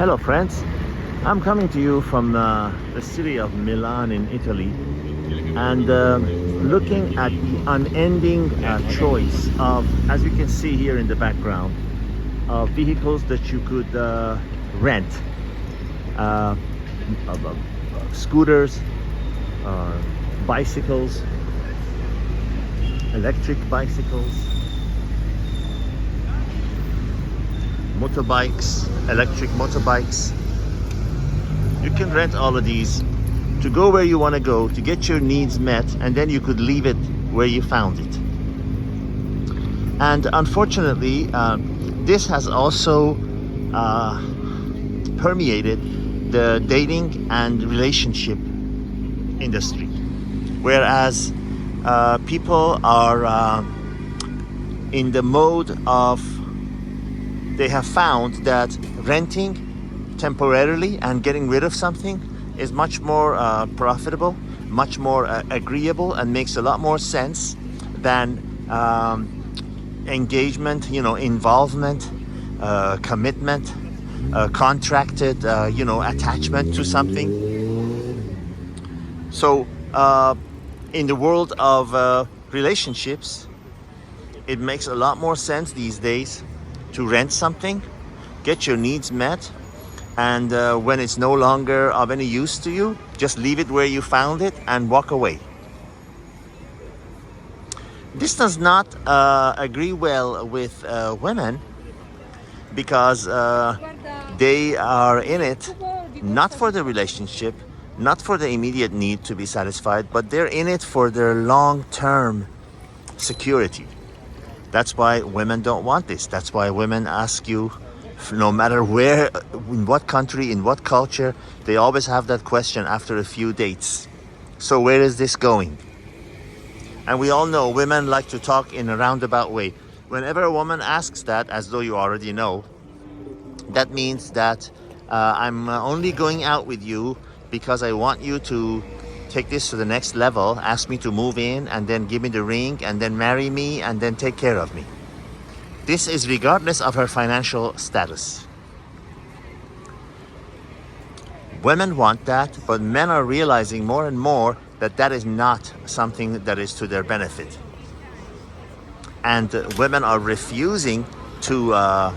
Hello friends, I'm coming to you from the city of Milan in Italy, and looking at the unending choice of, as you can see here in the background, vehicles that you could rent, uh, scooters, bicycles, electric bicycles, motorbikes, electric motorbikes. You can rent all of these to go where you want to go, to get your needs met, and then you could leave it where you found it. And unfortunately, this has also permeated the dating and relationship industry, whereas people are in the mode of, they have found that renting temporarily and getting rid of something is much more profitable, much more agreeable, and makes a lot more sense than engagement, involvement, commitment, contracted, attachment to something. So in the world of relationships, it makes a lot more sense these days to rent something, get your needs met, and when it's no longer of any use to you, just leave it where you found it and walk away. This does not agree well with women, because they are in it not for the relationship, not for the immediate need to be satisfied, but they're in it for their long-term security. That's why women don't want this. That's why women ask you, no matter where, in what country, in what culture, they always have that question after a few dates. So where is this going? And we all know women like to talk in a roundabout way. Whenever a woman asks that, as though you already know, that means that I'm only going out with you because I want you to take this to the next level, ask me to move in, and then give me the ring, and then marry me, and then take care of me. This is regardless of her financial status. Women want that, but men are realizing more and more that that is not something that is to their benefit. And women are refusing to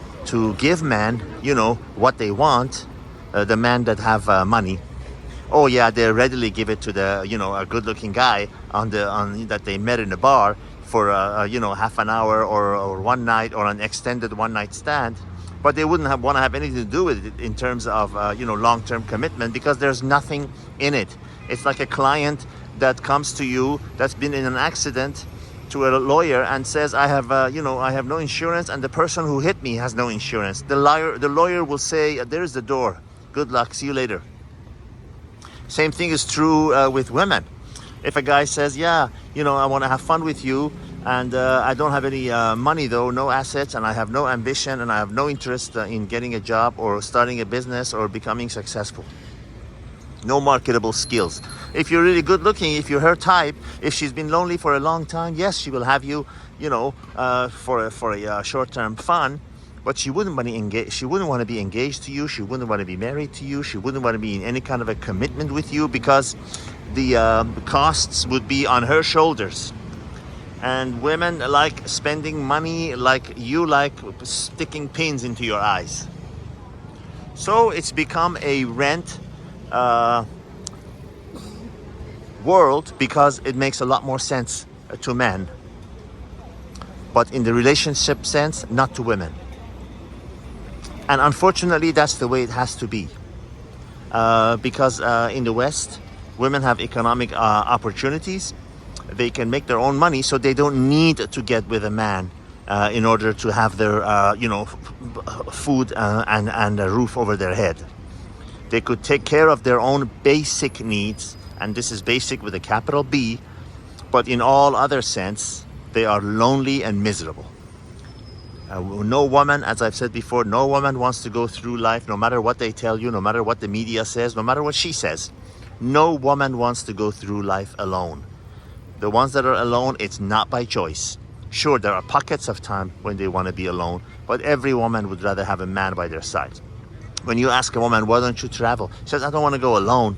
give men, what they want, the men that have money. Oh yeah, they readily give it to the, a good-looking guy on that they met in a bar for half an hour or one night, or an extended one-night stand. But they wouldn't want to have anything to do with it in terms of long-term commitment, because there's nothing in it. It's like a client that comes to you that's been in an accident, to a lawyer, and says, I have no insurance, and the person who hit me has no insurance. The lawyer will say, there's the door. Good luck. See you later. Same thing is true with women. If a guy says, I want to have fun with you, and I don't have any money though, no assets, and I have no ambition, and I have no interest in getting a job or starting a business or becoming successful. No marketable skills. If you're really good looking, if you're her type, if she's been lonely for a long time, yes, she will have you, for a short-term fun. But she wouldn't want to engage. She wouldn't want to be engaged to you. She wouldn't want to be married to you. She wouldn't want to be in any kind of a commitment with you, because the costs would be on her shoulders. And women like spending money like you like sticking pins into your eyes. So it's become a rent world, because it makes a lot more sense to men. But in the relationship sense, not to women. And unfortunately, that's the way it has to be. Because in the West, women have economic opportunities. They can make their own money, so they don't need to get with a man in order to have their, food and a roof over their head. They could take care of their own basic needs, and this is basic with a capital B, but in all other sense, they are lonely and miserable. No woman, as I've said before, no woman wants to go through life, no matter what they tell you, no matter what the media says, no matter what she says. No woman wants to go through life alone. The ones that are alone, it's not by choice. Sure, there are pockets of time when they want to be alone, but every woman would rather have a man by their side. When you ask a woman, why don't you travel? She says, I don't want to go alone.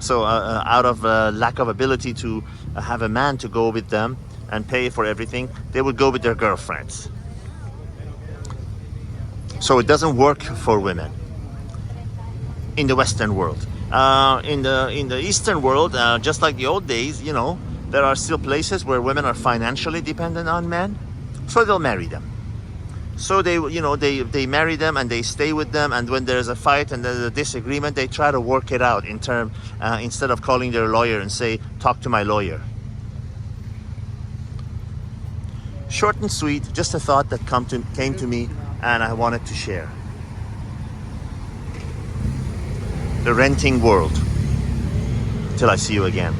So out of lack of ability to have a man to go with them and pay for everything, they would go with their girlfriends. So it doesn't work for women in the Western world. In the Eastern world, just like the old days, you know, there are still places where women are financially dependent on men, so they'll marry them. So they marry them and they stay with them, and when there's a fight and there's a disagreement, they try to work it out instead of calling their lawyer and say, talk to my lawyer. Short and sweet, just a thought that came to me and I wanted to share. The renting world. Till I see you again.